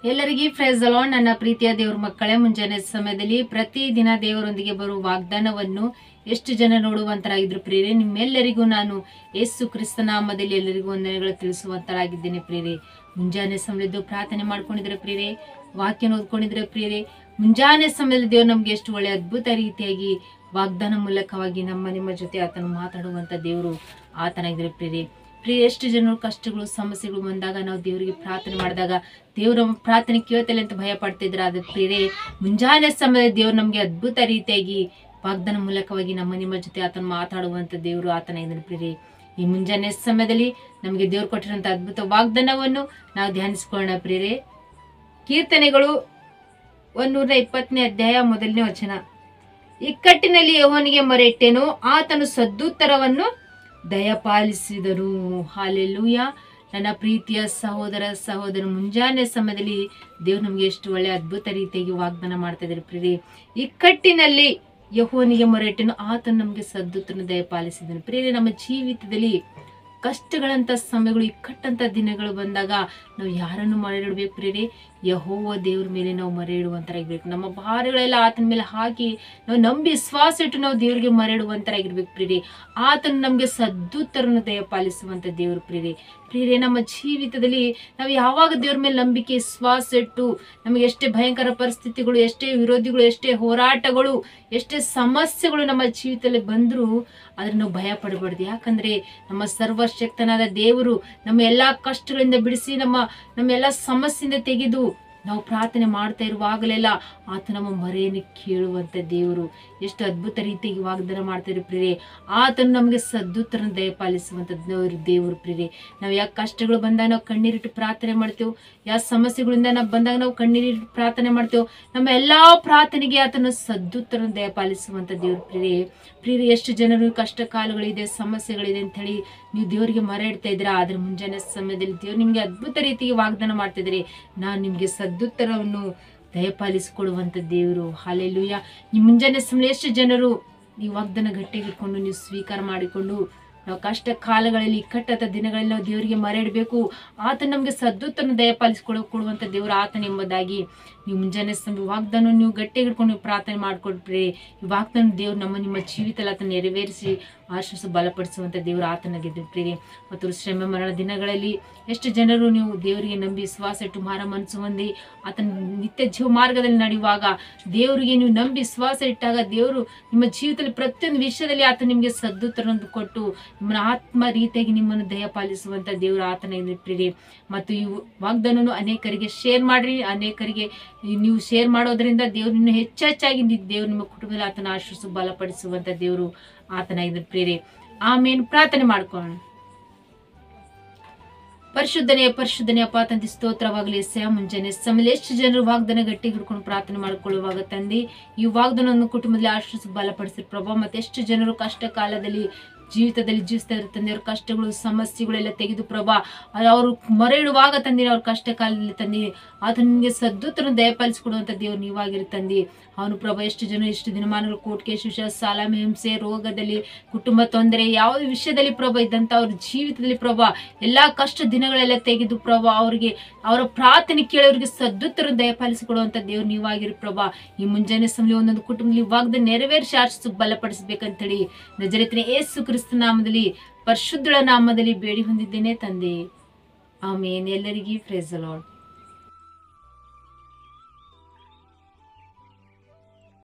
ಎಲ್ಲರಿಗೂ price the lord. ನನ್ನ ಪ್ರೀತಿಯ ದೇವರ ಮಕ್ಕಳೇ, ಮುಂಜಾನೆ ಸಮಯದಲ್ಲಿ ಪ್ರತಿದಿನ ದೇವರೊಂದಿಗೆ ಬರುವ ವಾಗ್ದಾನವನ್ನು ಎಷ್ಟು ಜನ ನೋಡುವಂತರಾಗಿದ್ರು ಪ್ರಿಯರೇ. ನಿಮ್ಮೆಲ್ಲರಿಗೂ ನಾನು ಯೇಸು ಕ್ರಿಸ್ತ ನಾಮದಲ್ಲಿ ಎಲ್ಲರಿಗೂ ವಂದನೆಗಳು ತಿಳಿಸುವಂತರಾಗಿದ್ದೇನೆ ಪ್ರಿಯರೇ. ಮುಂಜಾನೆ ಸಮಯದ್ದು ಪ್ರಾರ್ಥನೆ ಮಾಡ್ಕೊಂಡಿದ್ರೆ ಪ್ರಿಯರೇ, ವಾಕ್ಯ ಓದ್ಕೊಂಡಿದ್ರೆ ಪ್ರಿಯರೇ, ಮುಂಜಾನೆ ಸಮಯದಲ್ಲಿ ದೇವರು ನಮ್ಗೆ ಎಷ್ಟು ಒಳ್ಳೆ ಅದ್ಭುತ ರೀತಿಯಾಗಿ ವಾಗ್ದಾನ ಮೂಲಕವಾಗಿ ನಿಮ್ಮ ಜೊತೆ ಆತನು ಮಾತಾಡುವಂತ ದೇವರು ಆತನಾಗಿದ್ರೆ ಪ್ರಿಯರೇ. ಎಷ್ಟು ಜನರು ಕಷ್ಟಗಳು ಸಮಸ್ಯೆಗಳು ಬಂದಾಗ ನಾವು ದೇವರಿಗೆ ಪ್ರಾರ್ಥನೆ ಮಾಡಿದಾಗ ದೇವರ ಪ್ರಾರ್ಥನೆ ಕೇಳ್ತಲ್ಲ ಅಂತ ಭಯ ಪಡ್ತಿದ್ರ. ಅದ್ರ ಪ್ರಿಯರೇ, ಮುಂಜಾನೆ ಸಮಯದಲ್ಲಿ ದೇವ್ರು ನಮ್ಗೆ ಅದ್ಭುತ ರೀತಿಯಾಗಿ ವಾಗ್ದಾನ ಮೂಲಕವಾಗಿ ನಿಮ್ಮ ಜೊತೆ ಆತನ ಮಾತಾಡುವಂತ ದೇವರು ಆತನ ಇದ್ರ ಪ್ರಿಯರೇ. ಈ ಮುಂಜಾನೆ ಸಮಯದಲ್ಲಿ ನಮ್ಗೆ ದೇವ್ರು ಕೊಟ್ಟಿರುವಂತ ಅದ್ಭುತ ವಾಗ್ದಾನವನ್ನು ನಾವು ಧ್ಯಾನಿಸ್ಕೊಳ್ಳೋಣ ಪ್ರಿಯರೇ. ಕೀರ್ತನೆಗಳು 120ನೇ ಅಧ್ಯಾಯ 1ನೇ ವಚನ. ಇಕ್ಕಟ್ಟಿನಲ್ಲಿ ಯೆಹೋವನಿಗೆ ಮೊರೆಯಿಟ್ಟೆನು, ಆತನು ಸದ್ದುತ್ತರವನ್ನು ದಯಪಾಲಿಸಿದನು. ಹಾಲೆಲೂಯ. ನನ್ನ ಪ್ರೀತಿಯ ಸಹೋದರ ಮುಂಜಾನೆ ಸಮಯದಲ್ಲಿ ದೇವ್ರು ನಮ್ಗೆ ಎಷ್ಟು ಒಳ್ಳೆ ಅದ್ಭುತ ರೀತಿಯಾಗಿ ವಾಗ್ದಾನ ಮಾಡ್ತಾ ಇದ್ದಾರೆ ಪ್ರಿಯರೇ. ಇಕ್ಕಟ್ಟಿನಲ್ಲಿ ಯೆಹೋವನಿಗೆ ಮೊರೆಯಿಟ್ಟೆನು, ಆತನು ನಮ್ಗೆ ಸದ್ದುತ್ತರನ್ನು ದಯಪಾಲಿಸಿದನು. ಪ್ರಿಯರೇ, ನಮ್ಮ ಜೀವಿತದಲ್ಲಿ ಕಷ್ಟಗಳಂತ ಸಮಯಗಳು, ಇಕ್ಕಟ್ಟಂತ ದಿನಗಳು ಬಂದಾಗ ನಾವು ಯಾರನ್ನು ಮೊರೆ ಇಡಬೇಕು ಪ್ರಿಯರೇ? ಯೆಹೋವ ದೇವ್ರ ಮೇಲೆ ನಾವು ಮೊರೆ ಇಡುವಂತರಾಗಿರ್ಬೇಕು. ನಮ್ಮ ಭಾರಗಳೆಲ್ಲ ಆತನ ಮೇಲೆ ಹಾಕಿ ನಾವು ನಂಬಿ ವಿಶ್ವಾಸ ಇಟ್ಟು ನಾವು ದೇವ್ರಿಗೆ ಮೊರೆ ಇಡುವಂತರಾಗಿರ್ಬೇಕು ಪ್ರಿಯರೇ. ಆತನು ನಮ್ಗೆ ಸದ್ದುತ್ತರನ್ನು ದಯಪಾಲಿಸುವಂತ ದೇವ್ರು ಪ್ರಿಯರೇ. ನಮ್ಮ ಜೀವಿತದಲ್ಲಿ ನಾವು ಯಾವಾಗ ದೇವ್ರ ಮೇಲೆ ನಂಬಿಕೆ ವಿಶ್ವಾಸ ಇಟ್ಟು ನಮಗೆ ಎಷ್ಟೇ ಭಯಂಕರ ಪರಿಸ್ಥಿತಿಗಳು, ಎಷ್ಟೇ ವಿರೋಧಿಗಳು, ಎಷ್ಟೇ ಹೋರಾಟಗಳು, ಎಷ್ಟೇ ಸಮಸ್ಯೆಗಳು ನಮ್ಮ ಜೀವಿತದಲ್ಲಿ ಬಂದ್ರು ಆದ್ರೆ ನಾವು ಭಯ ಪಡಬಾರ್ದು. ಯಾಕಂದ್ರೆ ನಮ್ಮ ಸರ್ವಶಕ್ತನಾದ ದೇವರು ನಮ್ಮ ಎಲ್ಲಾ ಕಷ್ಟಗಳಿಂದ ಬಿಡಿಸಿ ನಮ್ಮ ಎಲ್ಲಾ ಸಮಸ್ಯೆಯಿಂದ ತೆಗೆದು ನಾವು ಪ್ರಾರ್ಥನೆ ಮಾಡ್ತಾ ಇರುವಾಗಲೆಲ್ಲ ಆತ ನಮ್ಮ ಮೊರೆಯನ್ನು ಕೇಳುವಂತ ದೇವರು. ಎಷ್ಟು ಅದ್ಭುತ ರೀತಿಯಾಗಿ ವಾಗ್ದಾನ ಮಾಡ್ತಾರೆ ಪ್ರಿಯರೇ. ಆತನು ನಮಗೆ ಸದ್ದುತ್ತರನ್ನು ದಯಪಾಲಿಸುವಂತ ದೇವರು ಪ್ರಿಯರೇ. ನಾವು ಯಾವ ಕಷ್ಟಗಳು ಬಂದಾಗ ನಾವು ಕಣ್ಣೀರಿಟ್ಟು ಪ್ರಾರ್ಥನೆ ಮಾಡ್ತೇವೆ, ಯಾವ ಸಮಸ್ಯೆಗಳಿಂದ ನಾವು ಬಂದಾಗ ನಾವು ಕಣ್ಣೀರಿಟ್ಟು ಪ್ರಾರ್ಥನೆ ಮಾಡ್ತೇವೆ, ನಮ್ಮ ಎಲ್ಲಾ ಪ್ರಾರ್ಥನೆಗೆ ಆತನು ಸದ್ದುತ್ತರನ್ನು ದಯಪಾಲಿಸುವಂತ ದೇವರು ಪ್ರಿಯರೇ. ಎಷ್ಟು ಜನರು ಕಷ್ಟ ಕಾಲಗಳಿದೆ, ಸಮಸ್ಯೆಗಳಿದೆ ಅಂತ ಹೇಳಿ ನೀವು ದೇವರಿಗೆ ಮೊರೆ ಇಡ್ತಾ ಇದ್ದೀರಾ. ಆದ್ರೆ ಮುಂಜಾನೆ ಸಮಯದಲ್ಲಿ ದೇವ್ರು ನಿಮ್ಗೆ ಅದ್ಭುತ ರೀತಿಗೆ ವಾಗ್ದಾನ ಮಾಡ್ತಾ ಇದ್ದಾರೆ, ನಾನು ನಿಮ್ಗೆ ಸದ್ದುತ್ತರವನ್ನು ದಯಪಾಲಿಸಿಕೊಡುವಂತ ದೇವರು. ಹಾಲೆಲೂಯ. ಈ ಮುಂಜಾನೆ ಸಮಯ ಎಷ್ಟು ಜನರು ಈ ವಾಗ್ದಾನ ಗಟ್ಟಿಗಿಟ್ಕೊಂಡು ನೀವು ಸ್ವೀಕಾರ ಮಾಡಿಕೊಂಡು ನಾವು ಕಷ್ಟ ಕಾಲಗಳಲ್ಲಿ, ಇಕ್ಕಟ್ಟಾದ ದಿನಗಳಲ್ಲಿ ನಾವು ದೇವರಿಗೆ ಮೊರೆ ಇಡಬೇಕು. ಆತ ನಮ್ಗೆ ಸದ್ದುತ್ತರನ್ನು ದಯಪಾಲಿಸಿಕೊಡುವಂತ ದೇವರು ಆತನ ಎಂಬುದಾಗಿ ನೀವು ಮುಂಜಾನೆ ಸಮಯ ವಾಗ್ದಾನ ನೀವು ಗಟ್ಟಿಗೆ ಹಿಡ್ಕೊಂಡು ನೀವು ಪ್ರಾರ್ಥನೆ ಮಾಡ್ಕೊಟ್ರೆ ಈ ವಾಗ್ದಾನ ದೇವ್ರು ನಿಮ್ಮ ಜೀವಿತದಲ್ಲಿ ಆತನ ನೆರವೇರಿಸಿ ಆಶಿಸು ಬಲಪಡಿಸುವಂತ ದೇವರು ಆತನಾಗಿದ್ದು ಪ್ರಿಯರೇ. ಮತ್ತು ಶ್ರಮ ಮರಣ ದಿನಗಳಲ್ಲಿ ಎಷ್ಟು ಜನರು ನೀವು ದೇವರಿಗೆ ನಂಬಿ ವಿಶ್ವಾಸ ಇಟ್ಟು ಮಾರ ಮನಸ್ಸು ಹೊಂದಿ ಆತನ ನಿತ್ಯ ಜೀವ ಮಾರ್ಗದಲ್ಲಿ ನಡೆಯುವಾಗ ದೇವರಿಗೆ ನೀವು ನಂಬಿ ವಿಶ್ವಾಸ ಇಟ್ಟಾಗ ದೇವರು ನಿಮ್ಮ ಜೀವಿತದಲ್ಲಿ ಪ್ರತಿಯೊಂದು ವಿಷಯದಲ್ಲಿ ಆತ ನಿಮ್ಗೆ ಸದ್ದುತ್ತರನ್ನು ಕೊಟ್ಟು ನಿಮ್ಮನ್ನ ಆತ್ಮ ರೀತಿಯಾಗಿ ನಿಮ್ಮನ್ನು ದಯಪಾಲಿಸುವಂತ ದೇವರು ಆತನಾಗಿದ್ದು ಪ್ರಿಯರೇ. ಮತ್ತು ಈ ವಾಗ್ದಾನನು ಅನೇಕರಿಗೆ ಶೇರ್ ಮಾಡ್ರಿ. ಅನೇಕರಿಗೆ ನೀವು ಶೇರ್ ಮಾಡೋದ್ರಿಂದ ದೇವ್ರು ಇನ್ನು ಹೆಚ್ಚಾಗಿ ದೇವ್ರು ನಿಮ್ಮ ಕುಟುಂಬದಲ್ಲಿ ಆತನ ಆಶೀರ್ವದಿಸಿ ಬಲಪಡಿಸುವಂತ ದೇವರು ಆತನಾಗಿದ್ದು ಪ್ರಿಯರೇ. ಆಮೇಲೆ ಪ್ರಾರ್ಥನೆ ಮಾಡ್ಕೊಳ್ಳೋಣ. ಪರಿಶುದ್ಧನೇ ಅಪ್ಪ ತಂದೆ, ಸ್ತೋತ್ರವಾಗಲಿ. ಮುಂಜಾನೆ ಸಮಯ ಎಷ್ಟು ಜನರು ವಾಗ್ದಾನ ಗಟ್ಟಿ ಹಿಡ್ಕೊಂಡು ಪ್ರಾರ್ಥನೆ ಮಾಡಿಕೊಳ್ಳುವಾಗ ತಂದೆ ಈ ವಾಗ್ದಾನವನ್ನು ಕುಟುಂಬದಲ್ಲಿ ಆಶೀರ್ವದಿಸಿ ಬಲಪಡಿಸಿದ ಪ್ರಭಾ. ಮತ್ತೆ ಎಷ್ಟು ಜನರು ಕಷ್ಟ ಕಾಲದಲ್ಲಿ ಜೀವಿತದಲ್ಲಿ ಜೀವಿಸ್ತಾ ಇರೋ ತಂದೆ, ಅವ್ರ ಕಷ್ಟಗಳು ಸಮಸ್ಯೆಗಳೆಲ್ಲ ತೆಗೆದು ಪ್ರಭಾ ಅವರು ಮೊರೆ ಇಡುವಾಗ ತಂದೆ ಅವ್ರ ಕಷ್ಟ ಕಾಲದಲ್ಲಿ ತಂದೆ ಆತನಿಗೆ ಸದ್ದುತ್ತರನ್ನು ದಯಪಾಲಿಸಿಕೊಡುವಂತ ದೇವ್ರು ನೀವಾಗಿರು ತಂದೆ. ಅವನು ಪ್ರಭಾ ಎಷ್ಟು ಜನ ಎಷ್ಟು ದಿನಮಾನಗಳು ಕೋರ್ಟ್ ಕೇಸ್ ವಿಷಯ, ಸಾಲ ಹಿಂಸೆ, ರೋಗದಲ್ಲಿ, ಕುಟುಂಬ ತೊಂದರೆ, ಯಾವ ವಿಷಯದಲ್ಲಿ ಪ್ರಭಾ ಇದ್ದಂತ ಅವ್ರ ಜೀವಿತದಲ್ಲಿ ಪ್ರಭಾ ಎಲ್ಲಾ ಕಷ್ಟ ದಿನಗಳೆಲ್ಲ ತೆಗೆದು ಪ್ರಭಾ ಅವರಿಗೆ ಅವರ ಪ್ರಾರ್ಥನೆ ಕೇಳೋರಿಗೆ ಸದ್ದುತ್ತರ ದಯಪಾಲಿಸಿಕೊಡುವಂತ ದೇವ್ರು ನೀವಾಗಿರು ಪ್ರಭಾ. ಈ ಮುಂಜಾನೆ ಸಮಯ ಒಂದೊಂದು ಕುಟುಂಬದಲ್ಲಿ ವಾಗ್ದಾನ ನೆರವೇರಿಸಿ ಆಶಿಸು ಬಲಪಡಿಸಬೇಕಂತ ಹೇಳಿ ನಜರೇತಿನ ಯೇಸು ಕ್ರಿಸ್ತ ನಾಮದಲ್ಲಿ ಪರಿಶುದ್ಧಳ ನಾಮದಲ್ಲಿ ಬೇಡಿ ಹೊಂದಿದ್ದೇನೆ ತಂದೆ. ಆಮೇನ್. ಎಲ್ಲರಿಗೂ ಪ್ರೈಸ್ ದಿ ಲಾರ್ಡ್.